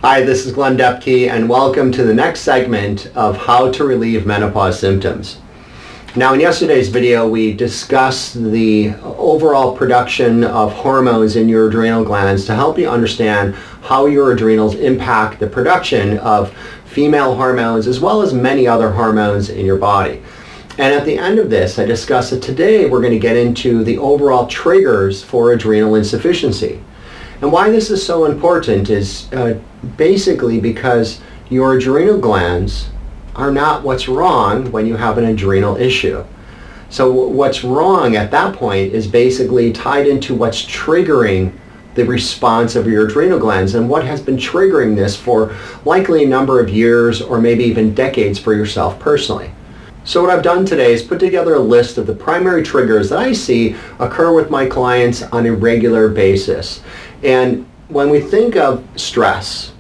Hi, this is Glenn Depke, and welcome to the next segment of how to relieve menopause symptoms. Now, in yesterday's video, we discussed the overall production of hormones in your adrenal glands to help you understand how your adrenals impact the production of female hormones as well as many other hormones in your body. And at the end of this, I discussed that today we're going to get into the overall triggers for adrenal insufficiency. And why this is so important is basically because your adrenal glands are not what's wrong when you have an adrenal issue. So what's wrong at that point is basically tied into what's triggering the response of your adrenal glands and what has been triggering this for likely a number of years or maybe even decades for yourself personally. So what I've done today is put together a list of the primary triggers that I see occur with my clients on a regular basis. And when we think of stress,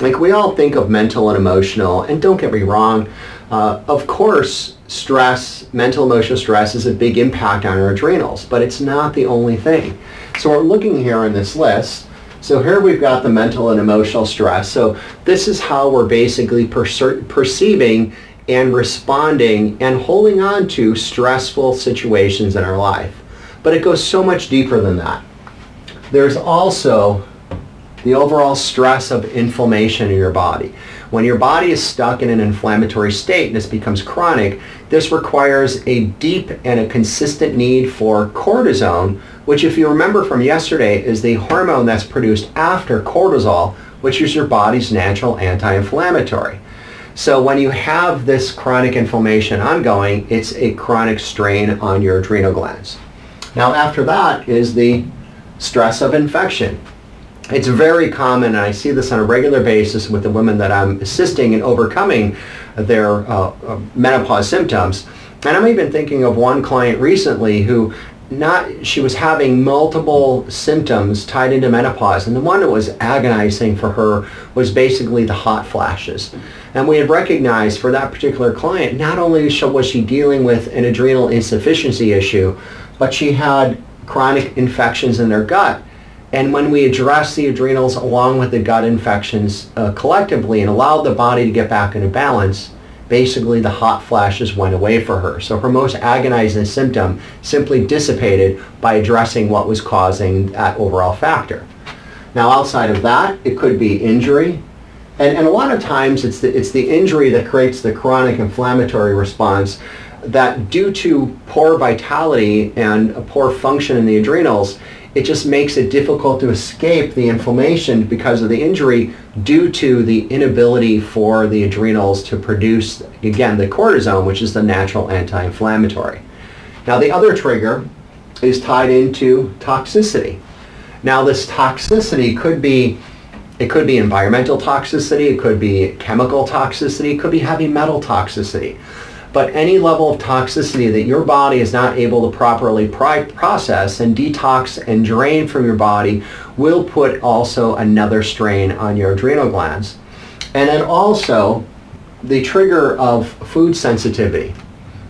like we all think of mental and emotional, and don't get me wrong, of course, stress, mental emotional stress is a big impact on our adrenals, but it's not the only thing. So we're looking here in this list. So here we've got the mental and emotional stress. So this is how we're basically perceiving and responding and holding on to stressful situations in our life. But it goes so much deeper than that. There's also the overall stress of inflammation in your body. When your body is stuck in an inflammatory state and this becomes chronic, this requires a deep and a consistent need for cortisone, which, if you remember from yesterday, is the hormone that's produced after cortisol, which is your body's natural anti-inflammatory. So when you have this chronic inflammation ongoing, it's a chronic strain on your adrenal glands. Now after that is the stress of infection. It's very common, and I see this on a regular basis with the women that I'm assisting in overcoming their menopause symptoms. And I'm even thinking of one client recently who she was having multiple symptoms tied into menopause, and the one that was agonizing for her was basically the hot flashes. And we had recognized for that particular client, not only was she dealing with an adrenal insufficiency issue, but she had chronic infections in their gut. And when we addressed the adrenals along with the gut infections collectively and allowed the body to get back into balance, basically the hot flashes went away for her. So her most agonizing symptom simply dissipated by addressing what was causing that overall factor. Now outside of that, it could be injury. And a lot of times it's the injury that creates the chronic inflammatory response that, due to poor vitality and a poor function in the adrenals, it just makes it difficult to escape the inflammation because of the injury due to the inability for the adrenals to produce, again, the cortisone, which is the natural anti-inflammatory. Now the other trigger is tied into toxicity. Now this toxicity could be environmental toxicity, it could be chemical toxicity, it could be heavy metal toxicity. But any level of toxicity that your body is not able to properly process and detox and drain from your body will put also another strain on your adrenal glands. And then also the trigger of food sensitivity.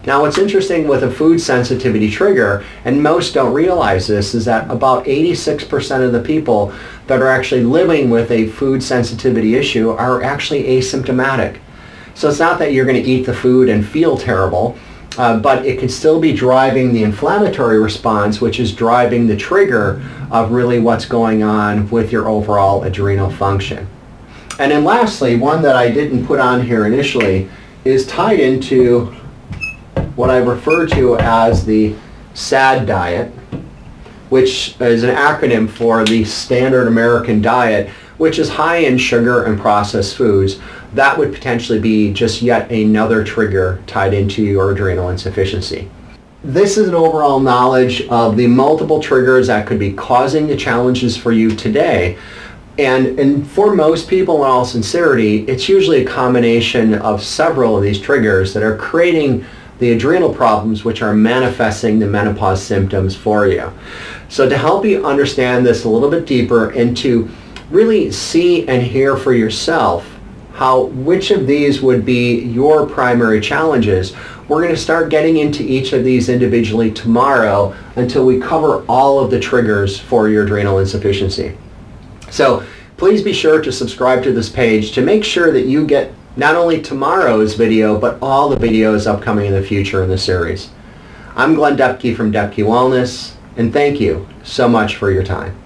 Now what's interesting with a food sensitivity trigger, and most don't realize this, is that about 86% of the people that are actually living with a food sensitivity issue are actually asymptomatic. So it's not that you're going to eat the food and feel terrible, but it can still be driving the inflammatory response, which is driving the trigger of really what's going on with your overall adrenal function. And then lastly, one that I didn't put on here initially is tied into what I refer to as the SAD diet, which is an acronym for the Standard American Diet, which is high in sugar and processed foods. That would potentially be just yet another trigger tied into your adrenal insufficiency. This is an overall knowledge of the multiple triggers that could be causing the challenges for you today. And for most people, in all sincerity, it's usually a combination of several of these triggers that are creating the adrenal problems, which are manifesting the menopause symptoms for you. So to help you understand this a little bit deeper and to really see and hear for yourself which of these would be your primary challenges, we're going to start getting into each of these individually tomorrow until we cover all of the triggers for your adrenal insufficiency. So Please be sure to subscribe to this page to make sure that you get not only tomorrow's video, but all the videos upcoming in the future in the series. I'm Glenn Depke from Depke Wellness, and thank you so much for your time.